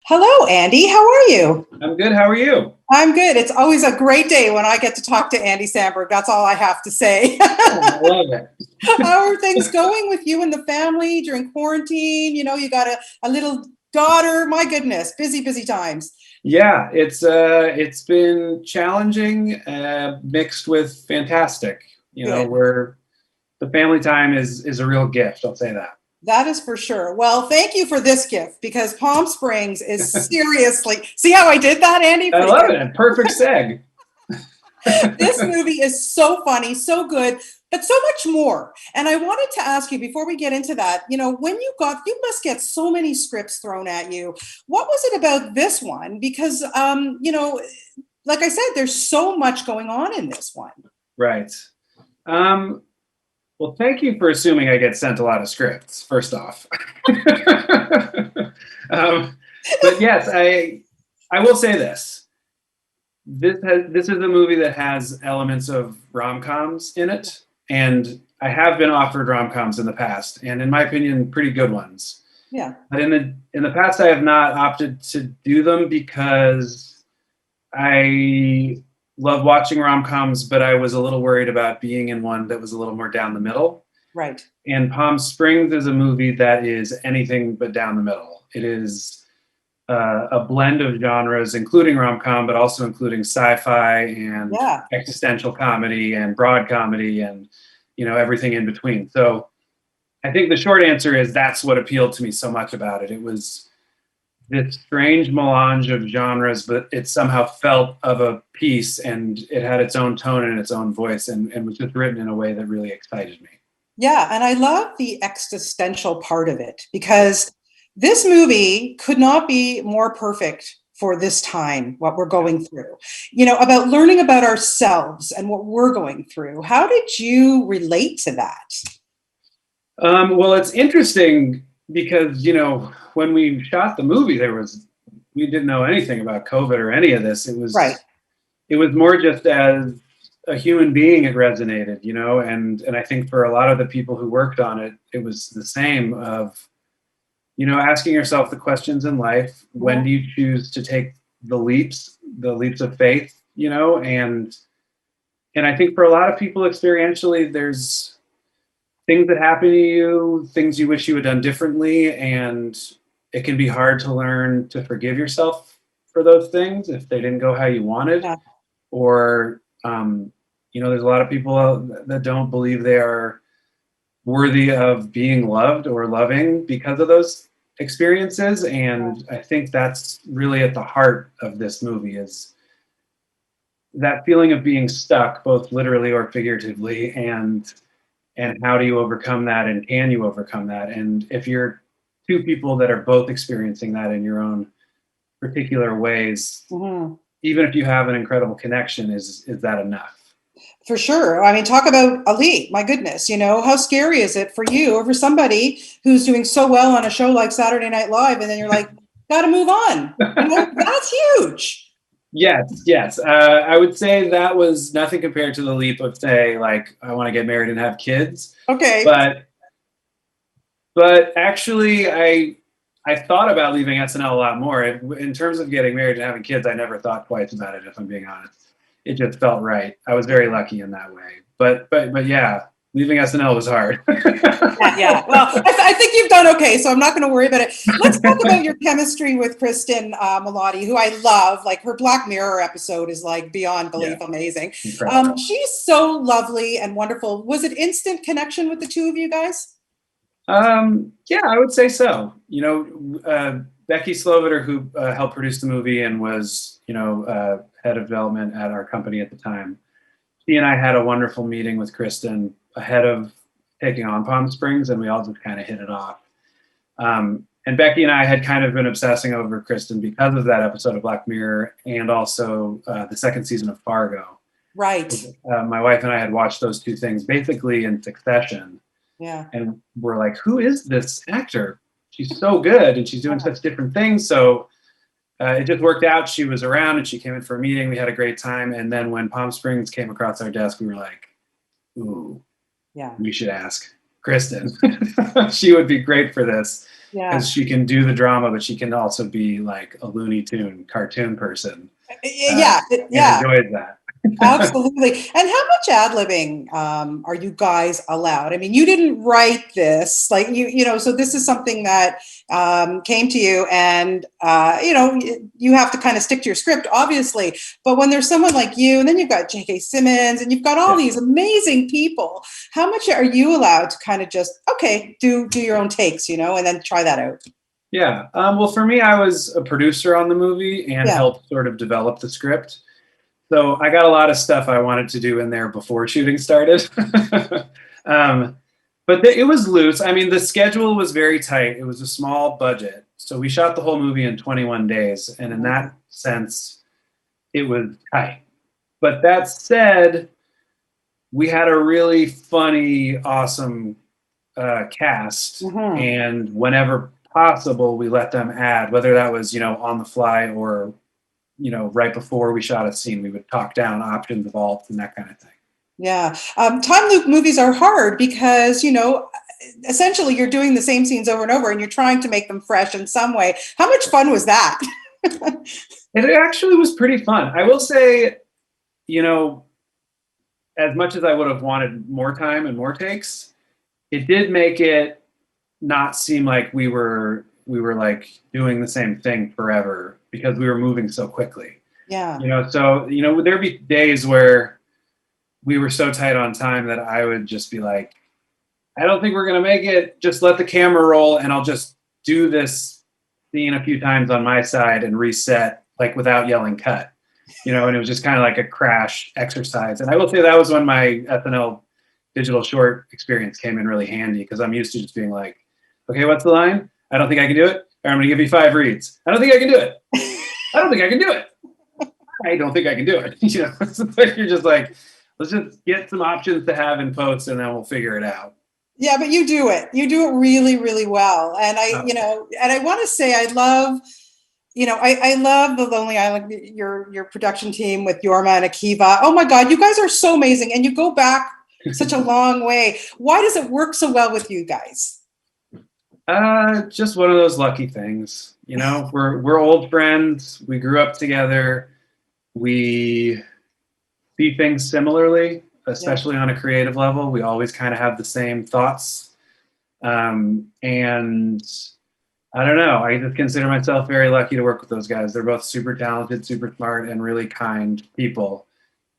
Hello, Andy. How are you? I'm good. How are you? I'm good. It's always a great day when I get to talk to Andy Samberg. That's all I have to say. I love it. How are things going with you and the family during quarantine? You got a little daughter. My goodness, busy, busy times. Yeah, it's been challenging, mixed with fantastic. Good. Where the family time is a real gift. I'll say that. That is for sure. Well, thank you for this gift because Palm Springs is seriously. See how I did that, Andy? I Pretty love good. it. Perfect seg. This movie is so funny, so good, but so much more. And I wanted to ask you before we get into that, when you must get so many scripts thrown at you. What was it about this one? Because, like I said, there's so much going on in this one. Right. Well, thank you for assuming I get sent a lot of scripts, first off. But yes, I will say this. This is a movie that has elements of rom-coms in it, and I have been offered rom-coms in the past, and in my opinion, pretty good ones. Yeah. But in the past, I have not opted to do them because I love watching rom-coms, but I was a little worried about being in one that was a little more down the middle. Right. And Palm Springs is a movie that is anything but down the middle. It is a blend of genres, including rom-com, but also including sci-fi and existential comedy and broad comedy and everything in between. So I think the short answer is that's what appealed to me so much about it. It was this strange melange of genres, but it somehow felt of a piece, and it had its own tone and its own voice, and was just written in a way that really excited me. Yeah, and I love the existential part of it because this movie could not be more perfect for this time, what we're going through, about learning about ourselves and what we're going through. How did you relate to that? Well, it's interesting because, when we shot the movie, we didn't know anything about COVID or any of this. It was right. It was more just as a human being it resonated, and I think for a lot of the people who worked on it, it was the same of, asking yourself the questions in life. When do you choose to take the leaps of faith, and I think for a lot of people experientially, there's things that happen to you, things you wish you had done differently, and it can be hard to learn to forgive yourself for those things if they didn't go how you wanted. Yeah. Or there's a lot of people that don't believe they are worthy of being loved or loving because of those experiences, and I think that's really at the heart of this movie, is that feeling of being stuck, both literally or figuratively, and how do you overcome that, and can you overcome that? And if you're two people that are both experiencing that in your own particular ways, even if you have an incredible connection, is that enough? For sure. I mean, talk about elite. My goodness, how scary is it for you or for somebody who's doing so well on a show like Saturday Night Live, and then you're like, got to move on. That's huge. Yes. I would say that was nothing compared to the leap of, say, like, I want to get married and have kids. Okay. But actually, I thought about leaving SNL a lot more. In terms of getting married and having kids, I never thought twice about it, if I'm being honest. It just felt right. I was very lucky in that way. But yeah, leaving SNL was hard. Yeah. Well, I think you've done okay, so I'm not going to worry about it. Let's talk about your chemistry with Kristin Miloti, who I love. Like, her Black Mirror episode is like beyond belief amazing. She's so lovely and wonderful. Was it instant connection with the two of you guys? Yeah, I would say so. Becky Sloviter, who helped produce the movie and was, head of development at our company at the time, she and I had a wonderful meeting with Kristin ahead of taking on Palm Springs, and we all just kind of hit it off. And Becky and I had kind of been obsessing over Kristin because of that episode of Black Mirror, and also the second season of Fargo. Right. My wife and I had watched those two things basically in succession. Yeah. And we're like, who is this actor? She's so good, and she's doing such different things. So it just worked out. She was around, and she came in for a meeting. We had a great time. And then when Palm Springs came across our desk, we were like, ooh, we should ask Kristin. She would be great for this. Yeah. because she can do the drama, but she can also be like a Looney Tune cartoon person, Yeah. and Yeah. enjoys that. Absolutely. And how much ad-libbing are you guys allowed? I mean, you didn't write this, like so this is something that came to you, and you have to kind of stick to your script, obviously. But when there's someone like you, and then you've got J.K. Simmons, and you've got all these amazing people, how much are you allowed to kind of just do your own takes, and then try that out? Yeah. Well, for me, I was a producer on the movie and Yeah. helped sort of develop the script. So I got a lot of stuff I wanted to do in there before shooting started. But it was loose. I mean, the schedule was very tight. It was a small budget. So we shot the whole movie in 21 days. And in that sense, it was tight. But that said, we had a really funny, awesome cast. Mhm. And whenever possible, we let them add, whether that was, on the fly or right before we shot a scene, we would talk down options, evolved, and that kind of thing. Yeah. Time loop movies are hard because, essentially you're doing the same scenes over and over and you're trying to make them fresh in some way. How much fun was that? It actually was pretty fun. I will say, as much as I would have wanted more time and more takes, it did make it not seem like we were like doing the same thing forever because we were moving so quickly. Yeah. So there'd be days where we were so tight on time that I would just be like, I don't think we're gonna make it. Just let the camera roll, and I'll just do this scene a few times on my side and reset, like without yelling cut. And it was just kind of like a crash exercise. And I will say that was when my SNL digital short experience came in really handy because I'm used to just being like, okay, what's the line? I don't think I can do it. Or I'm gonna give you 5 reads. I don't think I can do it. I don't think I can do it. I don't think I can do it. You're just like, let's just get some options to have in post and then we'll figure it out. Yeah, but you do it. You do it really, really well. And I want to say I love, I love the Lonely Island, your production team with Yorma and Akiva. Oh my God, you guys are so amazing. And you go back such a long way. Why does it work so well with you guys? Just one of those lucky things. We're old friends. We grew up together. We see things similarly, especially on a creative level. We always kind of have the same thoughts. And I don't know, I just consider myself very lucky to work with those guys. They're both super talented, super smart, and really kind people.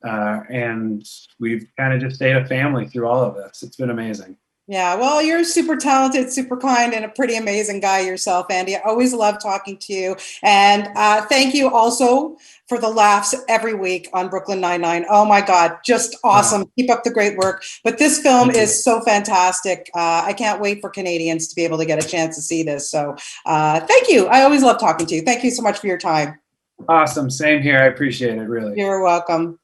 And we've kind of just stayed a family through all of this. It's been amazing. Yeah, well, you're super talented, super kind, and a pretty amazing guy yourself, Andy. I always love talking to you. And thank you also for the laughs every week on Brooklyn Nine-Nine. Oh my God, just awesome. Keep up the great work. But this film is so fantastic. I can't wait for Canadians to be able to get a chance to see this. So thank you. I always love talking to you. Thank you so much for your time. Awesome. Same here. I appreciate it, really. You're welcome.